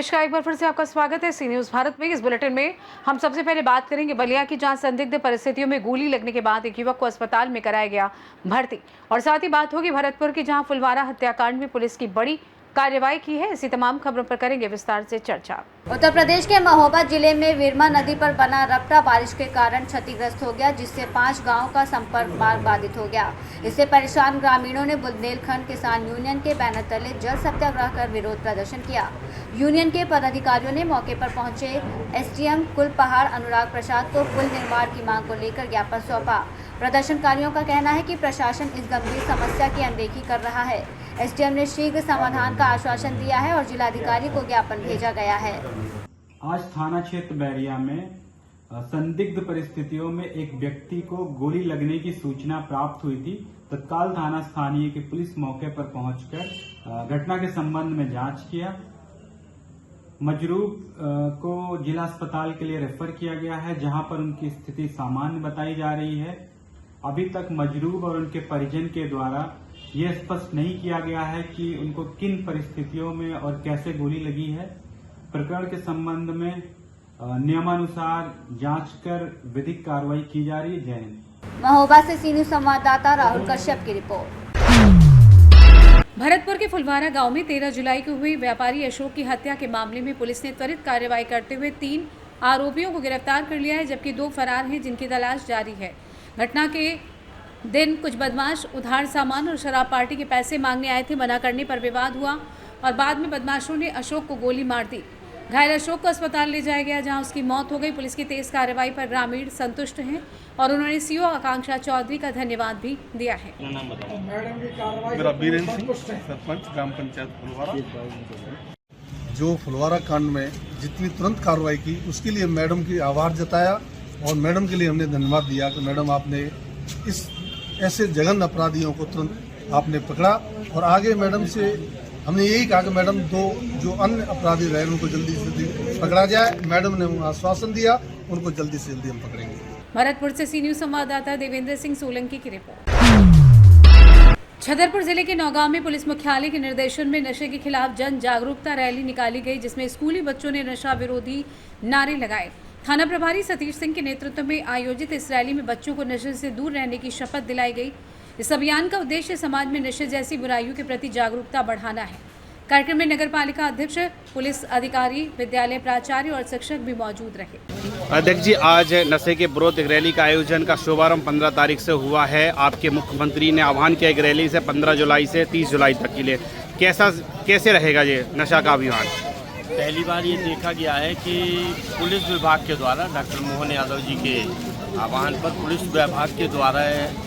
नमस्कार, एक बार फिर से आपका स्वागत है सी न्यूज भारत में। इस बुलेटिन में हम सबसे पहले बात करेंगे बलिया की, जहां संदिग्ध परिस्थितियों में गोली लगने के बाद एक युवक को अस्पताल में कराया गया भर्ती। और साथ ही बात होगी भरतपुर की, जहां फुलवारा हत्याकांड में पुलिस की बड़ी कार्रवाई की है। इसी तमाम खबरों पर करेंगे विस्तार से चर्चा। उत्तर प्रदेश के महोबा जिले में विरमा नदी पर बना रपटा बारिश के कारण क्षतिग्रस्त हो गया, जिससे 5 गांवों का संपर्क मार्ग बाधित हो गया। इससे परेशान ग्रामीणों ने बुंदेलखंड किसान यूनियन के बैनर तले जल सत्याग्रह कर विरोध प्रदर्शन किया। यूनियन के पदाधिकारियों ने मौके पर पहुंचे एसडीएम कुलपहाड़ अनुराग प्रसाद को पुल निर्माण की मांग को लेकर ज्ञापन सौंपा। प्रदर्शनकारियों का कहना है कि प्रशासन इस गंभीर समस्या की अनदेखी कर रहा है। एसडीएम ने शीघ्र समाधान का आश्वासन दिया है और जिलाधिकारी को ज्ञापन भेजा गया है। आज थाना क्षेत्र बैरिया में संदिग्ध परिस्थितियों में एक व्यक्ति को गोली लगने की सूचना प्राप्त हुई थी। तत्काल थाना स्थानीय की पुलिस मौके पर पहुंचकर घटना के संबंध में जांच किया। मजरूब को जिला अस्पताल के लिए रेफर किया गया है, जहां पर उनकी स्थिति सामान्य बताई जा रही है। अभी तक मजरूब और उनके परिजन के द्वारा यह स्पष्ट नहीं किया गया है कि उनको किन परिस्थितियों में और कैसे गोली लगी है। प्रकरण के संबंध में नियमानुसार जांच कर विधिक कार्रवाई की जा रही है। जय हिंद। महोबा से सी न्यूज संवाददाता राहुल कश्यप की रिपोर्ट। भरतपुर के फुलवारा गांव में 13 जुलाई को हुई व्यापारी अशोक की हत्या के मामले में पुलिस ने त्वरित कार्रवाई करते हुए 3 आरोपियों को गिरफ्तार कर लिया है, जबकि 2 फरार हैं, जिनकी तलाश जारी है। घटना के दिन कुछ बदमाश उधार सामान और शराब पार्टी के पैसे मांगने आए थे। मना करने पर विवाद हुआ और बाद में बदमाशों ने अशोक को गोली मार दी। घायल अशोक को अस्पताल ले जाया गया, जहां उसकी मौत हो गई। पुलिस की तेज कार्रवाई पर ग्रामीण संतुष्ट हैं और उन्होंने सीओ आकांक्षा चौधरी का धन्यवाद भी दिया है। मेरा बीरेंद्र सिंह, सरपंच ग्राम पंचायत फुलवारा। जो फुलवारा कांड में जितनी तुरंत कार्रवाई की उसके लिए मैडम की आभार जताया और मैडम के लिए हमने धन्यवाद दिया कि मैडम आपने इस ऐसे जघन्य अपराधियों को तुरंत आपने पकड़ा। और आगे मैडम से हमने यही कहा कि मैडम 2 जो अन्य अपराधी रहे उनको जल्दी से जल्दी पकड़ा जाए। मैडम ने आश्वासन दिया, उनको जल्दी से जल्दी हम पकड़ेंगे। भरतपुर से सी न्यूज संवाददाता देवेंद्र सिंह सोलंकी की रिपोर्ट। छतरपुर जिले के नौगांव में पुलिस मुख्यालय के निर्देशन में नशे के खिलाफ जन जागरूकता रैली निकाली गई, जिसमें स्कूली बच्चों ने नशा विरोधी नारे लगाए। थाना प्रभारी सतीश सिंह के नेतृत्व में आयोजित इस रैली में बच्चों को नशे से दूर रहने की शपथ दिलाई गई। इस अभियान का उद्देश्य समाज में नशे जैसी बुराइयों के प्रति जागरूकता बढ़ाना है। कार्यक्रम में नगर पालिका अध्यक्ष, पुलिस अधिकारी, विद्यालय प्राचार्य और शिक्षक भी मौजूद रहे। अध्यक्ष जी, आज नशे के विरोध रैली का आयोजन का शुभारंभ 15 तारीख से हुआ है। आपके मुख्यमंत्री ने आह्वान किया एक रैली से 15 जुलाई से 30 जुलाई तक के लिए कैसे रहेगा ये नशा का अभियान? पहली बार ये देखा गया है कि पुलिस विभाग के द्वारा डॉक्टर मोहन यादव जी के आह्वान पर पुलिस विभाग के द्वारा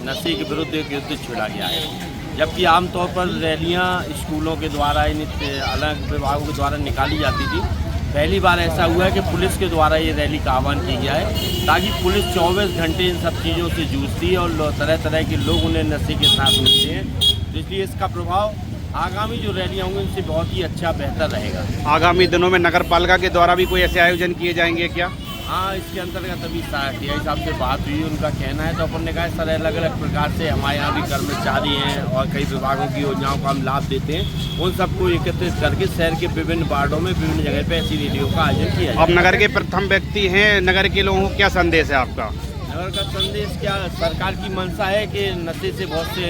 नशे के विरुद्ध एक युद्ध छेड़ा गया है। जबकि आमतौर पर रैलियां स्कूलों के द्वारा अलग विभागों के द्वारा निकाली जाती थी, पहली बार ऐसा हुआ है कि पुलिस के द्वारा ये रैली का आह्वान किया गया है, ताकि पुलिस 24 घंटे इन सब चीज़ों से जूझती है और तरह तरह के लोग उन्हें नशे के साथ मिलते हैं। तो इसलिए इसका प्रभाव आगामी जो रैलियाँ होंगी उनसे बहुत ही अच्छा बेहतर रहेगा। आगामी दिनों में नगर पालिका के द्वारा भी कोई ऐसे आयोजन किए जाएंगे क्या? हाँ, इसके अंतर्गत अभी टी आई साहब से बात हुई, उनका कहना है तो अपन ने कहा सर अलग अलग प्रकार से हमारे यहाँ भी कर्मचारी हैं और कई विभागों की योजनाओं का हम लाभ देते हैं, उन सबको एकत्रित करके शहर के विभिन्न वार्डों में विभिन्न जगह पे ऐसी रैलियों का आयोजन किया। अब नगर के प्रथम व्यक्ति हैं, नगर के लोगों को क्या संदेश है आपका? नगर का संदेश क्या, सरकार की मंशा है कि नशे से बहुत से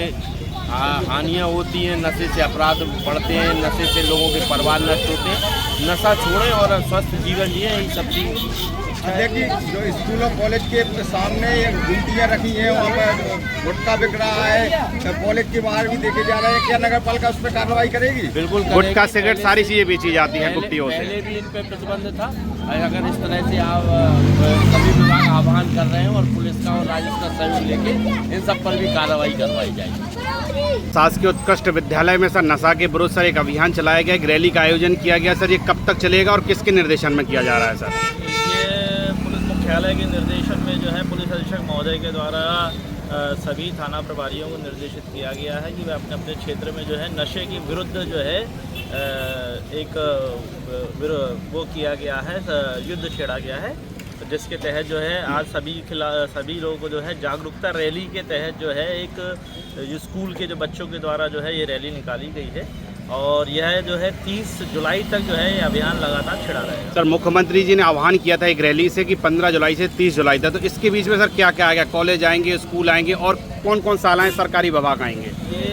हानियाँ होती हैं, नशे से अपराध बढ़ते हैं, नशे से लोगों के परिवार नष्ट होते हैं। नशा छोड़ें और स्वस्थ जीवन जिए, यही सब चीज़। देखिए, जो स्कूलों कॉलेज के सामने गुमटियाँ रखी हैं, वहाँ पर गुटखा बिक रहा है, कॉलेज के बाहर भी देखे जा रहे हैं। क्या नगर पालिका उस पर कार्रवाई करेगी? बिल्कुल, गुटखा सिगरेट सारी चीज़ें बेची जाती हैं गुट्टियों से। पहले भी इन पर प्रतिबंध था। अगर इस तरह से आप सभी विभाग आह्वान कर रहे हैं और पुलिस का और राजस्व का सहयोग लेके इन सब पर भी कार्रवाई करवाई जाएगी। शासकीय उत्कृष्ट विद्यालय में सर नशा के विरुद्ध सर एक अभियान चलाया गया, एक रैली का आयोजन किया गया। सर ये कब तक चलेगा और किसके निर्देशन में किया जा रहा है? सर ये पुलिस मुख्यालय के निर्देशन में जो है पुलिस अधीक्षक महोदय के द्वारा सभी थाना प्रभारियों को निर्देशित किया गया है कि वे अपने अपने क्षेत्र में जो है नशे के विरुद्ध जो है एक वो किया गया है, युद्ध छेड़ा गया है, जिसके तहत जो है आज सभी लोगों को जो है जागरूकता रैली के तहत जो है एक स्कूल के जो बच्चों के द्वारा जो है ये रैली निकाली गई है। और यह जो है 30 जुलाई तक जो है ये अभियान लगातार छिड़ा रहेगा। सर, मुख्यमंत्री जी ने आह्वान किया था एक रैली से कि 15 जुलाई से 30 जुलाई तक, तो इसके बीच में सर क्या क्या आएगा? कॉलेज आएंगे, स्कूल आएंगे और कौन कौन शालाएँ सरकारी विभाग आएंगे? ये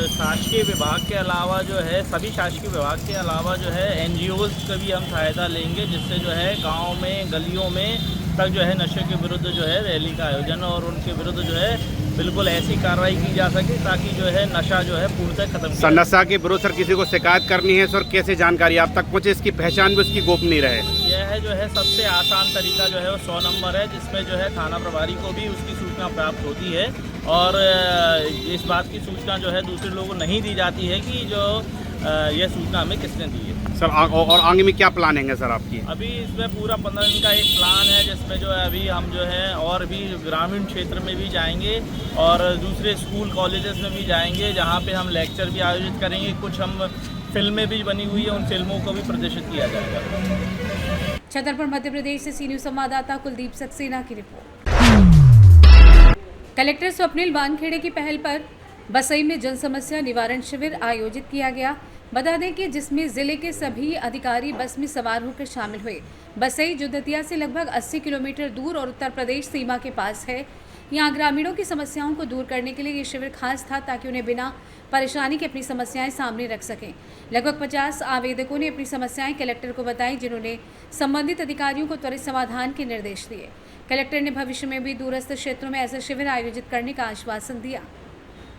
शासकीय विभाग के अलावा जो है सभी शासकीय विभाग के अलावा जो है NGOs का भी हम सहायता लेंगे, जिससे जो है गाँव में गलियों में तक जो है नशे के विरुद्ध जो है रैली का आयोजन और उनके विरुद्ध जो है बिल्कुल ऐसी कार्रवाई की जा सके ताकि जो है नशा जो है पूर्णतः खत्म सर, नशा के विरुद्ध सर किसी को शिकायत करनी है सर, कैसे जानकारी आप तक पहुँचे, इसकी पहचान भी उसकी गोपनीय रहे? यह जो है सबसे आसान तरीका जो है वो 100 नंबर है, जिसमें जो है थाना प्रभारी को भी उसकी सूचना प्राप्त होती है और इस बात की सूचना जो है दूसरे लोगों को नहीं दी जाती है कि जो यह सूचना हमें किसने दी है। सर, और आगे में क्या प्लानिंग है सर आपकी? अभी इसमें पूरा 15 दिन का एक प्लान है, जिसमें जो है अभी हम जो है और भी ग्रामीण क्षेत्र में भी जाएंगे और दूसरे स्कूल कॉलेजेस में भी जाएंगे, जहां पे हम लेक्चर भी आयोजित करेंगे। कुछ हम फिल्में भी बनी हुई है, उन फिल्मों को भी प्रदर्शित किया जाएगा। छतरपुर मध्य प्रदेश से सी न्यूज संवाददाता कुलदीप सक्सेना की रिपोर्ट। कलेक्टर स्वप्निल वानखेड़े की पहल पर बसई में जन समस्या निवारण शिविर आयोजित किया गया। बता दें कि जिसमें जिले के सभी अधिकारी बस में सवार होकर शामिल हुए। बसई जो दतिया से लगभग 80 किलोमीटर दूर और उत्तर प्रदेश सीमा के पास है। यहाँ ग्रामीणों की समस्याओं को दूर करने के लिए ये शिविर खास था ताकि उन्हें बिना परेशानी के अपनी समस्याएं सामने रख सकें। लगभग 50 आवेदकों ने अपनी समस्याएं कलेक्टर को बताई, जिन्होंने संबंधित अधिकारियों को त्वरित समाधान के निर्देश दिए। कलेक्टर ने भविष्य में भी दूरस्थ क्षेत्रों में ऐसे शिविर आयोजित करने का आश्वासन दिया।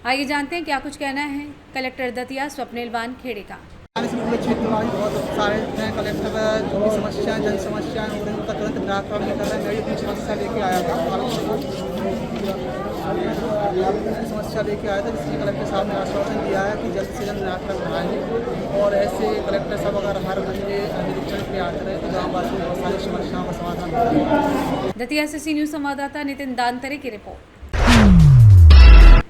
आइए जानते हैं क्या कुछ कहना है कलेक्टर दतिया स्वप्निल वानखेड़े का। क्षेत्र में बहुत सारे हैं कलेक्टर जो भी समस्याएं जन समस्याएं हो रही उनका तुरंत निराकरण कर रहे हैं। मैं अपनी समस्या लेके आया था समस्या लेके आया था, जिसमें कलेक्टर साहब ने आश्वासन दिया है कि जल्द से जल्द निराकरण कराएंगे और ऐसे कलेक्टर साहब अगर हर महीने निरीक्षण पे आते रहे तो गाँव वासियों की बहुत सारी समस्याओं का समाधान होगा। दतिया से सी न्यूज संवाददाता नितिन दानतरे की रिपोर्ट।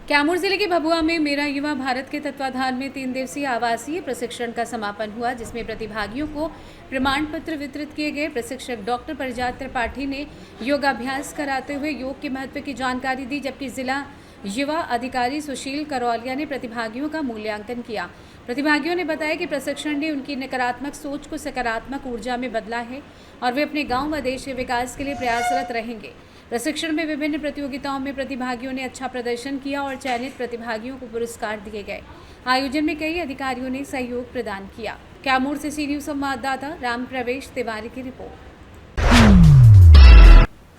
कैमूर जिले के भभुआ में मेरा युवा भारत के तत्वाधान में 3 दिवसीय आवासीय प्रशिक्षण का समापन हुआ, जिसमें प्रतिभागियों को प्रमाण पत्र वितरित किए गए। प्रशिक्षक डॉक्टर परिजात त्रिपाठी ने योगाभ्यास कराते हुए योग के महत्व की जानकारी दी, जबकि जिला युवा अधिकारी सुशील करौलिया ने प्रतिभागियों का मूल्यांकन किया। प्रतिभागियों ने बताया कि प्रशिक्षण ने उनकी नकारात्मक सोच को सकारात्मक ऊर्जा में बदला है और वे अपने गाँव व देश के विकास के लिए प्रयासरत रहेंगे। प्रशिक्षण में विभिन्न प्रतियोगिताओं में प्रतिभागियों ने अच्छा प्रदर्शन किया और चयनित प्रतिभागियों को पुरस्कार दिए गए। आयोजन में कई अधिकारियों ने सहयोग प्रदान किया। कैमूर से सी न्यूज संवाददाता राम प्रवेश तिवारी की रिपोर्ट।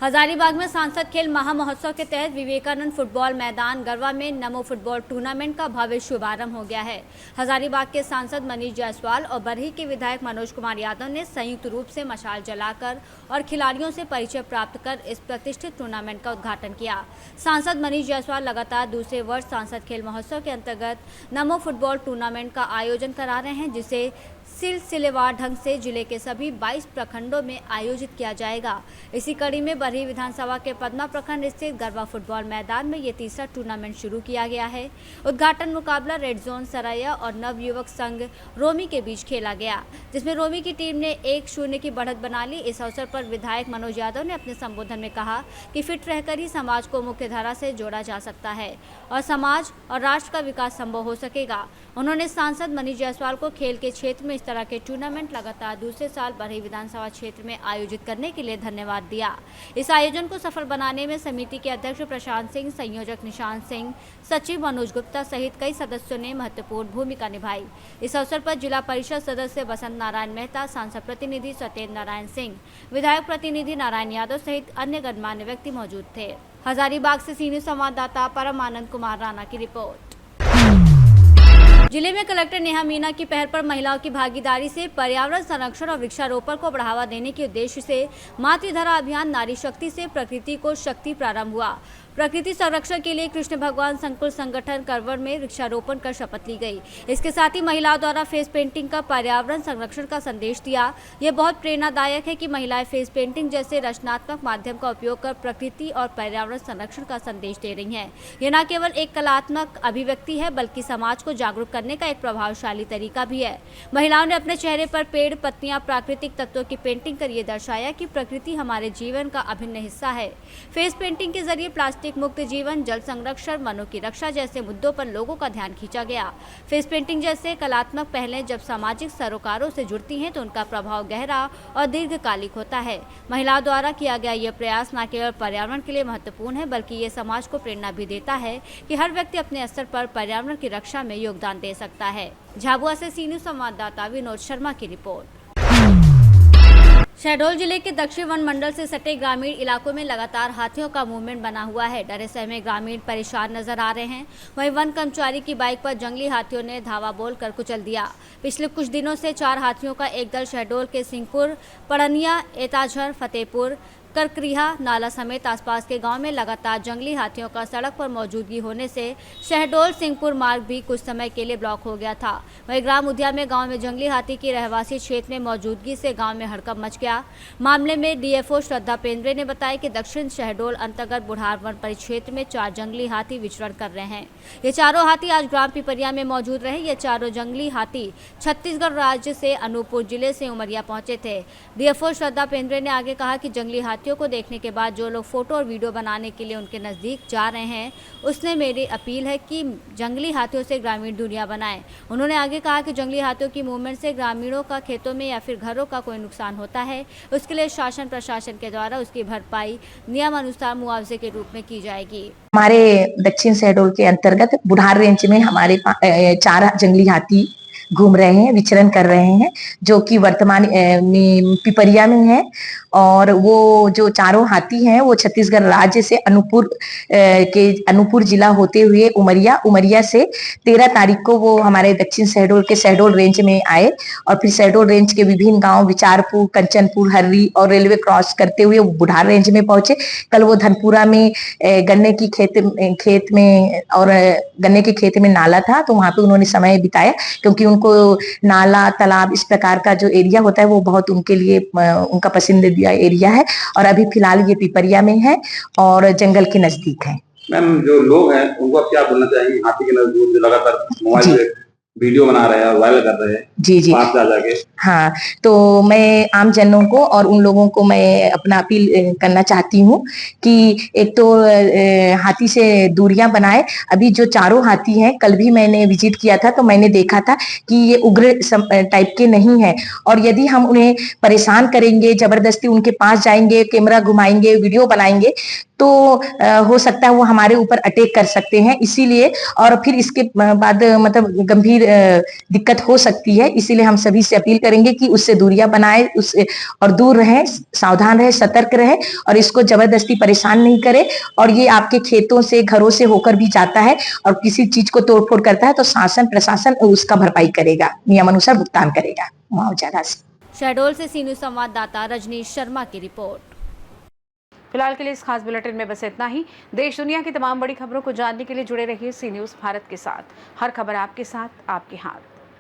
हजारीबाग में सांसद खेल महामहोत्सव के तहत विवेकानंद फुटबॉल मैदान गरवा में नमो फुटबॉल टूर्नामेंट का भव्य शुभारंभ हो गया है। हजारीबाग के सांसद मनीष जायसवाल और बरही के विधायक मनोज कुमार यादव ने संयुक्त रूप से मशाल जलाकर और खिलाड़ियों से परिचय प्राप्त कर इस प्रतिष्ठित टूर्नामेंट का उद्घाटन किया। सांसद मनीष जायसवाल लगातार दूसरे वर्ष सांसद खेल महोत्सव के अंतर्गत नमो फुटबॉल टूर्नामेंट का आयोजन करा रहे हैं, जिसे सिलसिलेवार ढंग से जिले के सभी 22 प्रखंडों में आयोजित किया जाएगा। इसी कड़ी में बरही विधानसभा के पदमा प्रखंड स्थित गरवा फुटबॉल मैदान में ये तीसरा टूर्नामेंट शुरू किया गया है। उद्घाटन मुकाबला रेड जोन सरैया और नवयुवक संघ रोमी के बीच खेला गया, जिसमें रोमी की टीम ने 1-0 की बढ़त बना ली। इस अवसर पर विधायक मनोज यादव ने अपने संबोधन में कहा कि फिट रहकर ही समाज को मुख्य धारा से जोड़ा जा सकता है और समाज और राष्ट्र का विकास संभव हो सकेगा। उन्होंने सांसद मनीष जायसवाल को खेल के क्षेत्र में इस तरह के टूर्नामेंट लगातार दूसरे साल बरही विधानसभा क्षेत्र में आयोजित करने के लिए धन्यवाद दिया। इस आयोजन को सफल बनाने में समिति के अध्यक्ष प्रशांत सिंह, संयोजक निशांत सिंह, सचिव मनोज गुप्ता सहित कई सदस्यों ने महत्वपूर्ण भूमिका निभाई। इस अवसर पर जिला परिषद सदस्य बसंत नारायण मेहता, सांसद प्रतिनिधि सत्येंद्र नारायण सिंह, विधायक प्रतिनिधि नारायण यादव सहित अन्य गणमान्य व्यक्ति मौजूद थे। हजारीबाग से सी न्यूज संवाददाता परमानंद कुमार राणा की रिपोर्ट। जिले में कलेक्टर नेहा मीना की पहल पर महिलाओं की भागीदारी से पर्यावरण संरक्षण और वृक्षारोपण को बढ़ावा देने के उद्देश्य से मातृधरा अभियान नारी शक्ति से प्रकृति को शक्ति प्रारंभ हुआ। प्रकृति संरक्षण के लिए कृष्ण भगवान संकुल संगठन करवर में वृक्षारोपण कर शपथ ली गई। इसके साथ ही महिलाओं द्वारा फेस पेंटिंग का पर्यावरण संरक्षण का संदेश दिया। यह बहुत प्रेरणादायक है कि महिलाएं फेस पेंटिंग जैसे रचनात्मक माध्यम का उपयोग कर प्रकृति और पर्यावरण संरक्षण का संदेश दे रही हैं। यह न केवल एक कलात्मक अभिव्यक्ति है, बल्कि समाज को जागरूक करने का एक प्रभावशाली तरीका भी है। महिलाओं ने अपने चेहरे पर पेड़, पत्तियां, प्राकृतिक तत्वों की पेंटिंग कर ये दर्शाया कि प्रकृति हमारे जीवन का अभिन्न हिस्सा है। फेस पेंटिंग के जरिए प्लास्टिक प्लास्टिक मुक्त जीवन, जल संरक्षण, वनों की रक्षा जैसे मुद्दों पर लोगों का ध्यान खींचा गया। फेस पेंटिंग जैसे कलात्मक पहलें जब सामाजिक सरोकारों से जुड़ती हैं तो उनका प्रभाव गहरा और दीर्घकालिक होता है। महिलाओं द्वारा किया गया यह प्रयास न केवल पर्यावरण के लिए महत्वपूर्ण है बल्कि ये समाज को प्रेरणा भी देता है कि हर व्यक्ति अपने स्तर पर पर्यावरण की रक्षा में योगदान दे सकता है। झाबुआ से सी न्यूज़ संवाददाता विनोद शर्मा की रिपोर्ट। शहडोल जिले के दक्षिण वन मंडल से सटे ग्रामीण इलाकों में लगातार हाथियों का मूवमेंट बना हुआ है। डरे सहमे ग्रामीण परेशान नजर आ रहे हैं। वहीं वन कर्मचारी की बाइक पर जंगली हाथियों ने धावा बोलकर कुचल दिया। पिछले कुछ दिनों से 4 हाथियों का एक दल शहडोल के सिंहपुर, पड़निया, एताझर, फतेहपुर, करकरीहा नाला समेत आसपास के गांव में लगातार जंगली हाथियों का सड़क पर मौजूदगी होने से शहडोल सिंहपुर मार्ग भी कुछ समय के लिए ब्लॉक हो गया था। वहीं ग्राम उदिया में गांव में जंगली हाथी की रहवासी क्षेत्र में मौजूदगी से गांव में हड़कंप मच गया। मामले में डीएफओ श्रद्धा पेंद्रे ने बताया कि दक्षिण शहडोल अंतर्गत बुढ़ार वन परिक्षेत्र में 4 जंगली हाथी विचरण कर रहे हैं। ये चारों हाथी आज ग्राम पिपरिया में मौजूद रहे। ये चारों जंगली हाथी छत्तीसगढ़ राज्य से अनूपपुर जिले से उमरिया पहुंचे थे। डीएफओ श्रद्धा पेंद्रे ने आगे कहा कि जंगली हाथियों को देखने के बाद जो लोग फोटो और वीडियो बनाने के लिए उनके नजदीक जा रहे हैं, उसने मेरी अपील है कि जंगली हाथियों से ग्रामीण दूरियां बनाएं। उन्होंने आगे कहा कि जंगली हाथियों की मूवमेंट से ग्रामीणों का खेतों में या फिर घरों का कोई नुकसान होता है, उसके लिए शासन प्रशासन के द्वारा उसकी भरपाई नियम अनुसार मुआवजे के रूप में की जाएगी। हमारे दक्षिण शहडोल के अंतर्गत बुढ़ार रेंज में हमारे 4 जंगली हाथी घूम रहे हैं, विचरण कर रहे हैं, जो कि वर्तमान में पिपरिया में है। और वो जो चारों हाथी हैं वो छत्तीसगढ़ राज्य से अनूपपुर जिला होते हुए उमरिया से 13 तारीख को वो हमारे दक्षिण शहडोल के शहडोल रेंज में आए और फिर शहडोल रेंज के विभिन्न गांव विचारपुर, कंचनपुर, हर्री और रेलवे क्रॉस करते हुए बुढ़ार रेंज में पहुंचे। कल वो धनपुरा में गन्ने की खेत में और गन्ने के खेत में नाला था, तो वहां पे उन्होंने समय बिताया, क्योंकि उनको नाला, तालाब इस प्रकार का जो एरिया होता है वो बहुत उनके लिए उनका पसंदीदा एरिया है। और अभी फिलहाल ये पिपरिया में है और जंगल के नजदीक है। मैम, जो लोग हैं उनको आप क्या बोलना चाहेंगे? हाथी के नजदीक जो लगातार मोबाइल पे वीडियो बना रहे हैं और वायरल कर रहे हैं, जी पास जाके। हाँ, तो मैं आम जनों को और उन लोगों को मैं अपना अपील करना चाहती हूँ कि एक तो हाथी से दूरियां बनाए। अभी जो चारों हाथी हैं, कल भी मैंने विजिट किया था तो मैंने देखा था कि ये उग्र टाइप के नहीं है, और यदि हम उन्हें परेशान करेंगे, जबरदस्ती उनके पास जाएंगे, कैमरा घुमाएंगे, वीडियो बनाएंगे, तो हो सकता है वो हमारे ऊपर अटैक कर सकते हैं। इसीलिए और फिर इसके बाद मतलब गंभीर दिक्कत हो सकती है। इसीलिए हम सभी से अपील करेंगे कि उससे दूरियां बनाए, उससे और दूर रहें, सावधान रहे, सतर्क रहे और इसको जबरदस्ती परेशान नहीं करे। और ये आपके खेतों से, घरों से होकर भी जाता है और किसी चीज को तोड़फोड़ करता है तो शासन प्रशासन उसका भरपाई करेगा, नियमानुसार भुगतान करेगा मुआवजा राशि। शहडोल से सी न्यूज़ संवाददाता रजनीश शर्मा की रिपोर्ट। फिलहाल के लिए इस खास बुलेटिन में बस इतना ही। देश दुनिया की तमाम बड़ी खबरों को जानने के लिए जुड़े रहिए सी न्यूज़ भारत के साथ। हर खबर आपके साथ, आपके हाथ।